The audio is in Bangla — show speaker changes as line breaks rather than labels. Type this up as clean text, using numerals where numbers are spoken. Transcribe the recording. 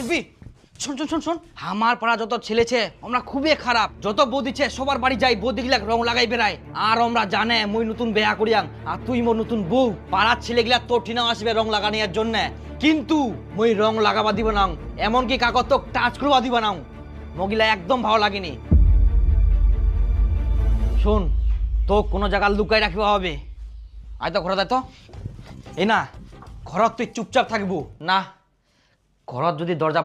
চুপি শোন শোন শোন শোন আমার পাড়া যত ছেলেছে আমরা খুবই খারাপ যত বউ দিচ্ছে সবার বাড়ি যাই বউ দিগলা রং লাগাই বেড়াই আর আমরা জানে মুই নতুন বেয়া করিয়াং আর তুই মোর নতুন বউ পাড়ার ছেলেগুলা তোর ঠিনাও আসবে রং লাগানোর জন্য কিন্তু মুই রং লাগাবা দিব না এমনকি কাকত তো টাচ করবা দিব না মগিলা একদম ভালো লাগেনি শোন তো কোনো জায়গা লুকাই রাখিবা হবে আয় তো ঘরে তো এই না ঘরত তুই চুপচাপ থাকবো না ঘরত যদি দরজা